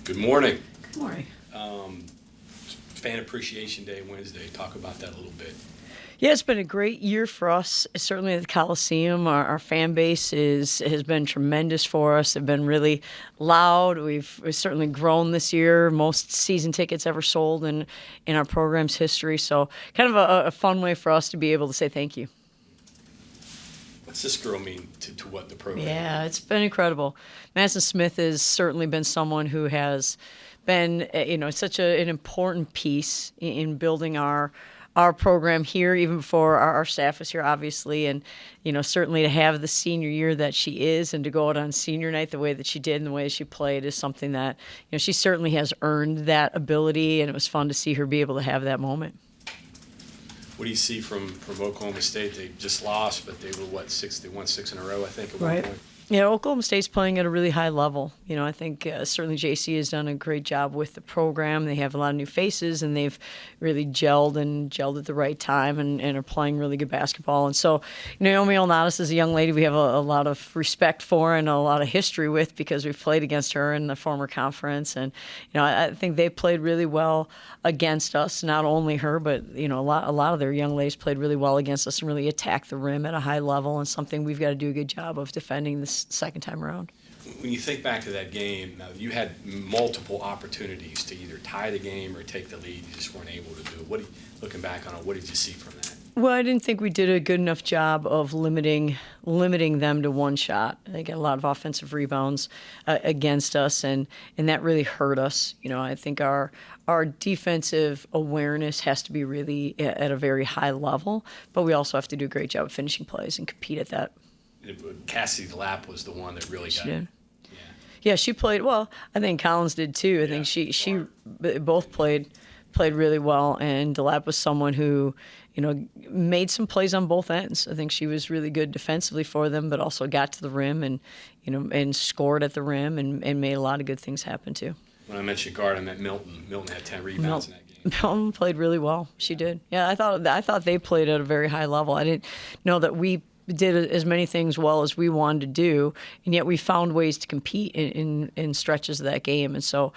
Good morning. Good morning. Fan Appreciation Day Wednesday. Talk about that a little bit. Yeah, it's been a great year for us. Certainly at the Coliseum, our fan base has been tremendous for us. They've been really loud. We've certainly grown this year. Most season tickets ever sold in our program's history. So kind of a fun way for us to be able to say thank you. What's this girl mean to what the program? Yeah, it's been incredible. Madison Smith has certainly been someone who has been, such an important piece in building our program here, even before our staff was here, obviously. And, certainly to have the senior year that she is and to go out on senior night the way that she did and the way she played is something that, she certainly has earned that ability. And it was fun to see her be able to have that moment. What do you see from Oklahoma State? They just lost, but they were, they won 6 in a row, I think, at one point. Yeah, Oklahoma State's playing at a really high level. I think certainly JC has done a great job with the program. They have a lot of new faces, and they've really gelled at the right time and are playing really good basketball. And so Naomi Olnatis is a young lady we have a lot of respect for and a lot of history with because we've played against her in the former conference. And, I think they played really well against us, not only her, but, a lot of their young ladies played really well against us and really attacked the rim at a high level, and something we've got to do a good job of defending this second time around. When you think back to that game, now you had multiple opportunities to either tie the game or take the lead. You just weren't able to do it. Looking back on it, what did you see from that? Well, I didn't think we did a good enough job of limiting them to one shot. They got a lot of offensive rebounds against us, and that really hurt us. I think our defensive awareness has to be really at a very high level, but we also have to do a great job of finishing plays and compete at that. Cassidy Lapp was the one that really got it. Yeah, she played well. I think Collins did too. I think she both played really well, and DeLapp was someone who, made some plays on both ends. I think she was really good defensively for them, but also got to the rim and scored at the rim and made a lot of good things happen too. When I mentioned guard, I meant Milton. Milton had 10 rebounds in that game. Milton played really well. She did. Yeah, I thought they played at a very high level. I didn't know that we did as many things well as we wanted to do, and yet we found ways to compete in stretches of that game. And so,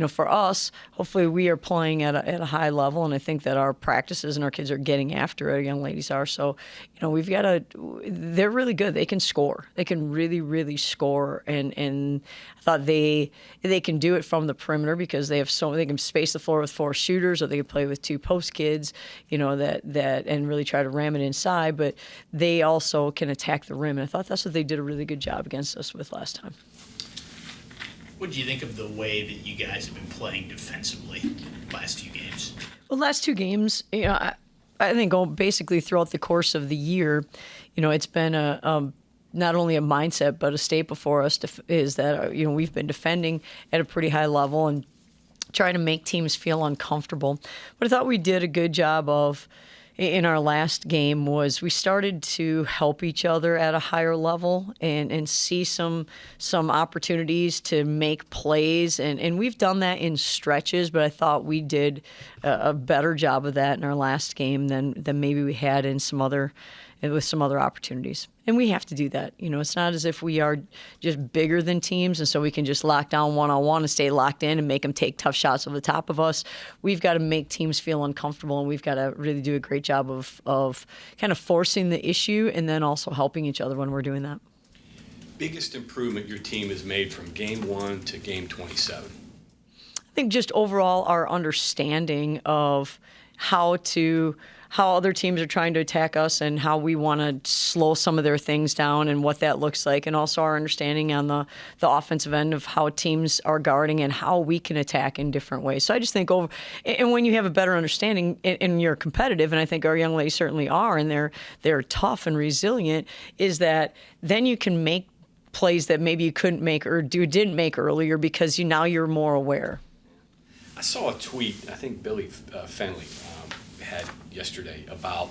for us, hopefully we are playing at a high level, and I think that our practices and our kids are getting after it, our young ladies are. So, we've got they're really good. They can score. They can really, really score, and I thought they can do it from the perimeter because they can space the floor with 4 shooters, or they can play with 2 post kids, that and really try to ram it inside, but they also can attack the rim, and I thought that's what they did a really good job against us with last time. What do you think of the way that you guys have been playing defensively last few games? Well, last 2 games, I think basically throughout the course of the year, it's been not only a mindset but a staple for us is that we've been defending at a pretty high level and trying to make teams feel uncomfortable. But I thought we did a good job of in our last game was we started to help each other at a higher level and see some opportunities to make plays. And we've done that in stretches, but I thought we did a better job of that in our last game than maybe we had with some other opportunities. And we have to do that. It's not as if we are just bigger than teams, and so we can just lock down one-on-one and stay locked in and make them take tough shots over the top of us. We've got to make teams feel uncomfortable, and we've got to really do a great job of kind of forcing the issue and then also helping each other when we're doing that. Biggest improvement your team has made from game 1 to game 27? I think just overall our understanding of how other teams are trying to attack us and how we want to slow some of their things down and what that looks like, and also our understanding on the offensive end of how teams are guarding and how we can attack in different ways. So I just think and when you have a better understanding and you're competitive, and I think our young ladies certainly are, and they're tough and resilient, is that then you can make plays that maybe you couldn't make or didn't make earlier because now you're more aware. I saw a tweet, I think Billy Fenley had yesterday, about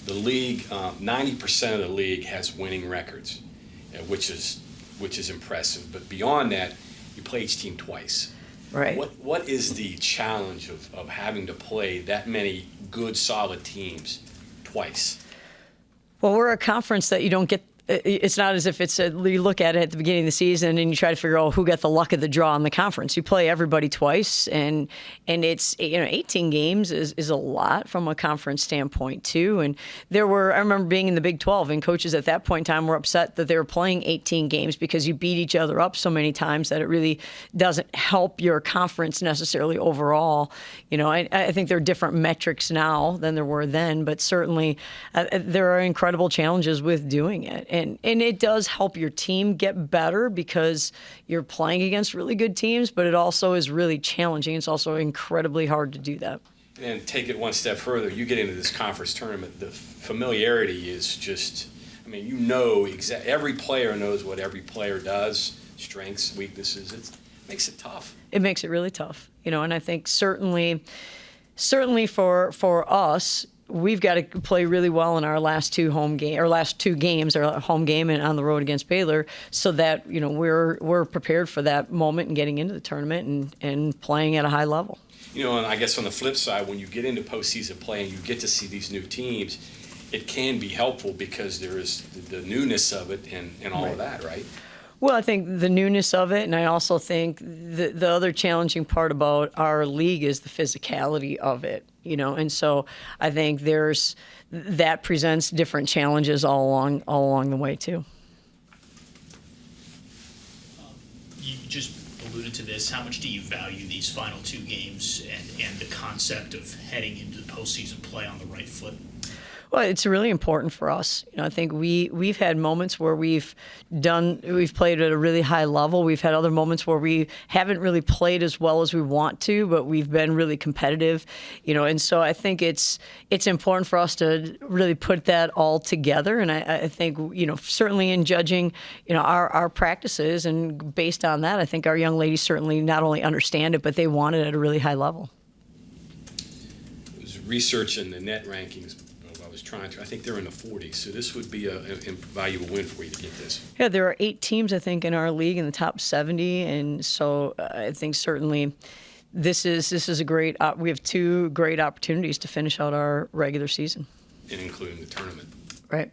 the league. 90% of the league has winning records, which is impressive. But beyond that, you play each team twice. Right. What is the challenge of having to play that many good, solid teams twice? Well, we're a conference that you don't get it's not as if it's you look at it at the beginning of the season and you try to figure out who got the luck of the draw in the conference. You play everybody twice, and it's 18 games is a lot from a conference standpoint too. And I remember being in the Big 12, and coaches at that point in time were upset that they were playing 18 games because you beat each other up so many times that it really doesn't help your conference necessarily overall. I think there are different metrics now than there were then, but certainly there are incredible challenges with doing it. And it does help your team get better because you're playing against really good teams, but it also is really challenging. It's also incredibly hard to do that. And take it one step further, you get into this conference tournament, the familiarity is just, every player knows what every player does, strengths, weaknesses. It makes it tough. It makes it really tough, and I think certainly for us, we've got to play really well in our last two games, our home game and on the road against Baylor, so that we're prepared for that moment and getting into the tournament and playing at a high level. And I guess on the flip side, when you get into postseason play and you get to see these new teams, it can be helpful because there is the newness of it and all of that, right? Well, I think the newness of it, and I also think the other challenging part about our league is the physicality of it, and so I think that presents different challenges all along the way too. You just alluded to this. How much do you value these final two games and the concept of heading into the postseason play on the right foot? Well, it's really important for us. I think we've had moments where we've played at a really high level. We've had other moments where we haven't really played as well as we want to, but we've been really competitive. And so I think it's important for us to really put that all together. And I think certainly in judging our practices, and based on that, I think our young ladies certainly not only understand it, but they want it at a really high level. It was research in the net rankings. I think they're in the 40s, so this would be a valuable win for you to get this. Yeah, there are 8 teams, I think, in our league in the top 70, and so I think certainly this is a great. We have 2 great opportunities to finish out our regular season, and including the tournament. Right.